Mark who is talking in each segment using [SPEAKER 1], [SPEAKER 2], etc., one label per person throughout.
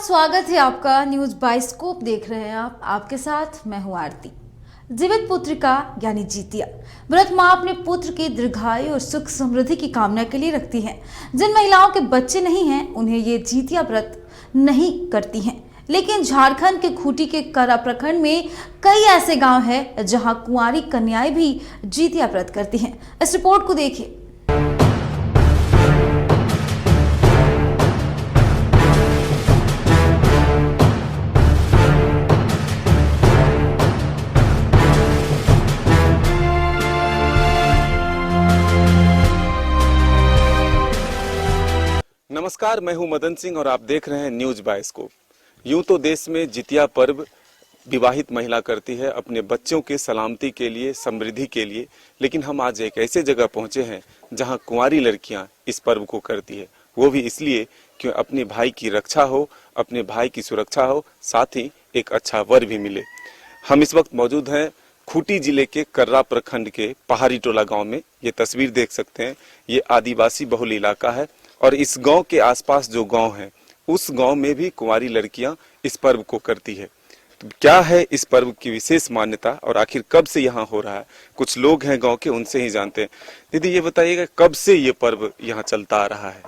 [SPEAKER 1] स्वागत है आपका। न्यूज बाइस्कोप देख रहे हैं आप। आपके साथ मैं हूं आरती। जीवित पुत्र का यानी जितिया व्रत मां अपने पुत्र की दीर्घायु और सुख समृद्धि की कामना के लिए रखती हैं। जिन महिलाओं के बच्चे नहीं हैं उन्हें ये जितिया व्रत नहीं करती हैं, लेकिन झारखंड के खूंटी के करा प्रखंड में कई ऐसे गांव हैं जहां कुंवारी कन्याएं भी जितिया व्रत करती हैं। इस रिपोर्ट को देखिए।
[SPEAKER 2] नमस्कार, मैं हूं मदन सिंह और आप देख रहे हैं न्यूज बाइस्कोप। यूं तो देश में जितिया पर्व विवाहित महिला करती है अपने बच्चों के सलामती के लिए, समृद्धि के लिए, लेकिन हम आज एक ऐसे जगह पहुंचे हैं जहां कुंवारी लड़कियां इस पर्व को करती है। वो भी इसलिए कि अपने भाई की रक्षा हो, अपने भाई की सुरक्षा हो, साथ ही एक अच्छा वर भी मिले। हम इस वक्त मौजूद हैं खूंटी जिले के कर्रा प्रखंड के पहाड़ी टोला गाँव में। ये तस्वीर देख सकते हैं, ये आदिवासी बहुल इलाका है और इस गांव के आसपास जो गांव है उस गांव में भी कुंवारी लड़कियां इस पर्व को करती है। तो क्या है इस पर्व की विशेष मान्यता और आखिर कब से यहाँ हो रहा है, कुछ लोग हैं गांव के, उनसे ही जानते हैं। दीदी ये बताइएगा, कब से ये पर्व यहाँ चलता आ रहा है?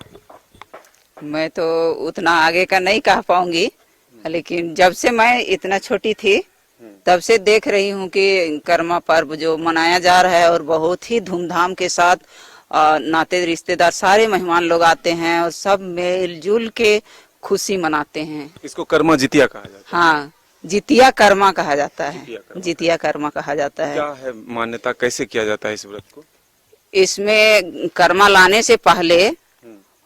[SPEAKER 3] मैं तो उतना आगे का नहीं कह पाऊंगी, लेकिन जब से मैं इतना छोटी थी तब से देख रही हूँ कि कर्मा पर्व जो मनाया जा रहा है और बहुत ही धूमधाम के साथ नाते रिश्तेदार सारे मेहमान लोग आते हैं और सब मिलजुल के खुशी मनाते हैं।
[SPEAKER 2] इसको कर्मा जितिया कहा जाता है।
[SPEAKER 3] हाँ, जितिया कर्मा कहा जाता है। जितिया कर्मा कहा जाता है।
[SPEAKER 2] क्या है मान्यता, कैसे किया जाता है इस व्रत को?
[SPEAKER 3] इसमें कर्मा लाने से पहले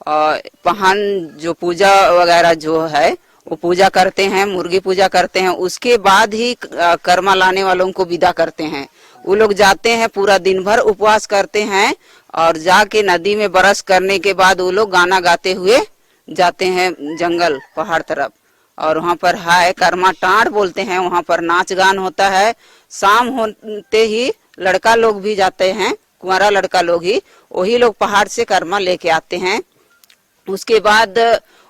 [SPEAKER 3] पहन जो पूजा वगैरह जो है वो पूजा करते हैं, मुर्गी पूजा करते हैं। उसके बाद ही कर्मा लाने वालों को विदा करते हैं। वो लोग जाते हैं, पूरा दिन भर उपवास करते हैं और जाके नदी में बरस करने के बाद वो लोग गाना गाते हुए जाते हैं जंगल पहाड़ तरफ। और वहाँ पर है कर्मा टाँड़ बोलते हैं, वहाँ पर नाच गान होता है। शाम होते ही लड़का लोग भी जाते हैं, कुंवारा लड़का लोग ही, वही लोग पहाड़ से कर्मा लेके आते हैं। उसके बाद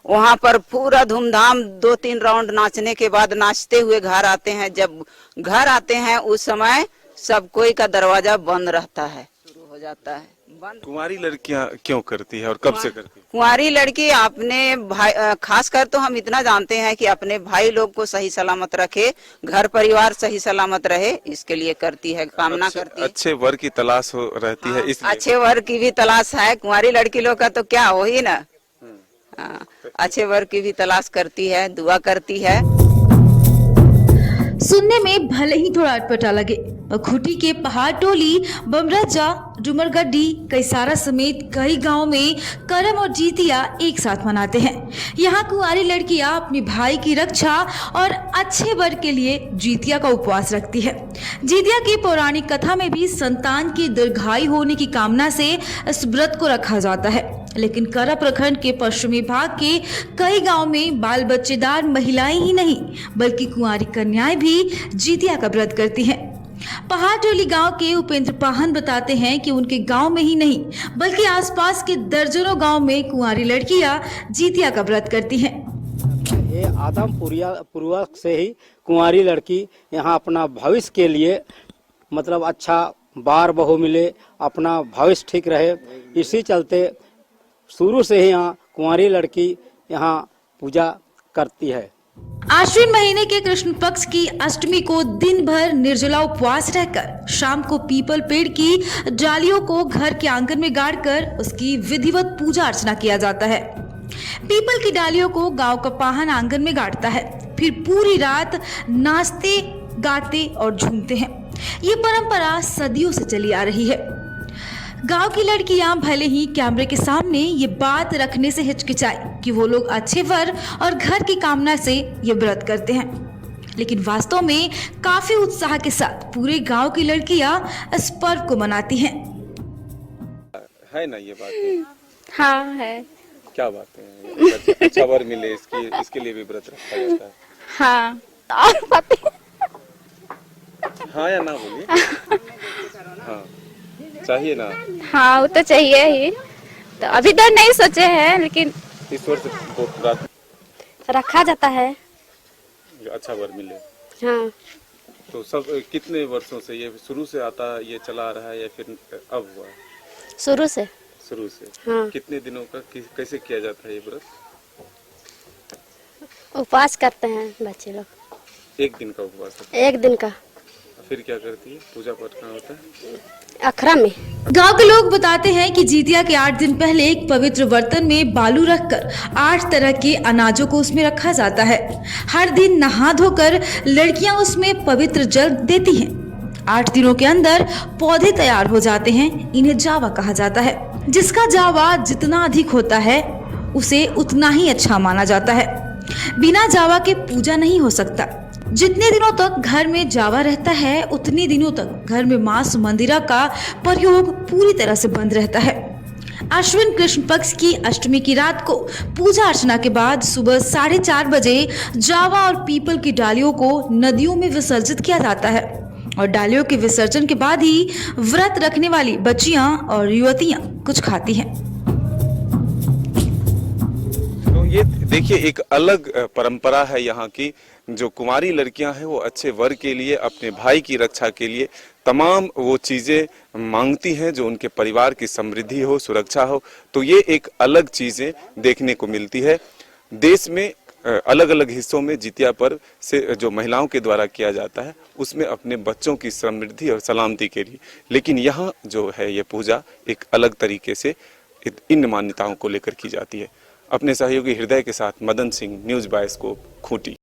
[SPEAKER 3] वहाँ पर पूरा धूमधाम 2-3 राउंड नाचने के बाद नाचते हुए घर आते हैं। जब घर आते हैं उस समय सब कोई का दरवाजा बंद रहता है, शुरू हो जाता है बंद।
[SPEAKER 2] कुंवारी लड़कियां क्यों करती है और कब से करती है?
[SPEAKER 3] कुंवारी लड़की अपने भाई, खासकर तो हम इतना जानते हैं कि अपने भाई लोग को सही सलामत रखे, घर परिवार सही सलामत रहे, इसके लिए करती है, कामना करती है।
[SPEAKER 2] अच्छे वर की तलाश हो रहती है इसलिए।
[SPEAKER 3] अच्छे वर की भी तलाश है कुंवारी लड़की लोग का, तो क्या वही ना। अच्छे वर की भी तलाश करती है, दुआ करती है।
[SPEAKER 1] सुनने में भले ही थोड़ा अटपटा लगे, खूंटी के पहाड़ टोली, बमराजा, डुमरगड्डी, कैसारा समेत कई गांवों में करम और जितिया एक साथ मनाते हैं। यहाँ कुंवारी लड़कियां अपने भाई की रक्षा और अच्छे वर के लिए जितिया का उपवास रखती है। जितिया की पौराणिक कथा में भी संतान की दीर्घायु होने की कामना से इस व्रत को रखा जाता है, लेकिन करा प्रखंड के पश्चिमी भाग के कई गांव में बाल बच्चेदार महिलाएं ही नहीं बल्कि कुंवारी कन्याएं भी जितिया का व्रत करती हैं। पहाड़ टोली गांव के उपेंद्र पाहन बताते हैं कि उनके गांव में ही नहीं बल्कि आसपास के दर्जनों गांव में कुंवारी लड़कियां जितिया का व्रत करती हैं।
[SPEAKER 4] ये आदम पूर्वक से ही कुंवारी लड़की यहाँ अपना भविष्य के लिए, मतलब अच्छा बार बहू मिले, अपना भविष्य ठीक रहे, इसी चलते शुरू से ही यहाँ कुंवारी लड़की यहाँ पूजा करती है।
[SPEAKER 1] आश्विन महीने के कृष्ण पक्ष की अष्टमी को दिन भर निर्जला उपवास रहकर शाम को पीपल पेड़ की डालियों को घर के आंगन में गाड़कर उसकी विधिवत पूजा अर्चना किया जाता है। पीपल की डालियों को गांव का पाहन आंगन में गाड़ता है, फिर पूरी रात नाचते गाते और झूमते हैं। ये परंपरा सदियों से चली आ रही है। गांव की लड़कियां भले ही कैमरे के सामने ये बात रखने से हिचकिचाई कि वो लोग अच्छे वर और घर की कामना से ये व्रत करते हैं, लेकिन वास्तव में काफी उत्साह के साथ पूरे गांव की लड़कियां इस पर्व को मनाती हैं।
[SPEAKER 2] है ना ये बात?
[SPEAKER 5] हाँ है।
[SPEAKER 2] क्या बात है? अच्छा वर मिले इसके लिए भी व्रत रखा जाता है।
[SPEAKER 5] हाँ और पति।
[SPEAKER 2] हाँ या ना बोलिए। हाँ चाहिए ना।
[SPEAKER 5] हाँ वो तो चाहिए ही, तो अभी तो नहीं सोचे हैं, लेकिन
[SPEAKER 2] इस वर्ष
[SPEAKER 5] रखा जाता है।
[SPEAKER 2] जो अच्छा वर मिले।
[SPEAKER 5] हाँ,
[SPEAKER 2] तो सब कितने वर्षों से ये शुरू से आता ये चला आ रहा है या फिर अब हुआ?
[SPEAKER 5] शुरू से।
[SPEAKER 2] शुरू से।
[SPEAKER 5] हाँ।
[SPEAKER 2] कितने दिनों का कैसे किया जाता है ये व्रत?
[SPEAKER 5] उपवास करते हैं बच्चे लोग।
[SPEAKER 2] एक दिन का उपवास होता है।
[SPEAKER 5] एक दिन का।
[SPEAKER 2] फिर क्या करती है? पूजा पाठ कहाँ होता है?
[SPEAKER 5] अखरा में।
[SPEAKER 1] गांव के लोग बताते हैं कि जितिया के 8 दिन पहले एक पवित्र बर्तन में बालू रखकर 8 तरह के अनाजों को उसमें रखा जाता है। हर दिन नहा धोकर लड़कियां उसमें पवित्र जल देती हैं। 8 दिनों के अंदर पौधे तैयार हो जाते हैं। इन्हें जावा कहा जाता है। जिसका जावा जितना अधिक होता है उसे उतना ही अच्छा माना जाता है। बिना जावा के पूजा नहीं हो सकता। जितने दिनों तक घर में जावा रहता है उतने दिनों तक घर में मांस मंदिरा का प्रयोग पूरी तरह से बंद रहता है। अश्विन कृष्ण पक्ष की अष्टमी की रात को पूजा अर्चना के बाद सुबह 4:30 बजे जावा और पीपल की डालियों को नदियों में विसर्जित किया जाता है और डालियों के विसर्जन के बाद ही व्रत रखने वाली बच्चियां और युवतियां कुछ खाती हैं।
[SPEAKER 2] तो ये देखिए एक अलग परंपरा है यहाँ की। जो कुंवारी लड़कियां हैं वो अच्छे वर के लिए, अपने भाई की रक्षा के लिए तमाम वो चीजें मांगती हैं जो उनके परिवार की समृद्धि हो, सुरक्षा हो। तो ये एक अलग चीजें देखने को मिलती है। देश में अलग अलग हिस्सों में जितिया पर्व से जो महिलाओं के द्वारा किया जाता है उसमें अपने बच्चों की समृद्धि और सलामती के लिए, लेकिन यहाँ जो है ये पूजा एक अलग तरीके से इन मान्यताओं को लेकर की जाती है। अपने सहयोगी हृदय के साथ Madan Singh, news by scope, Khunti.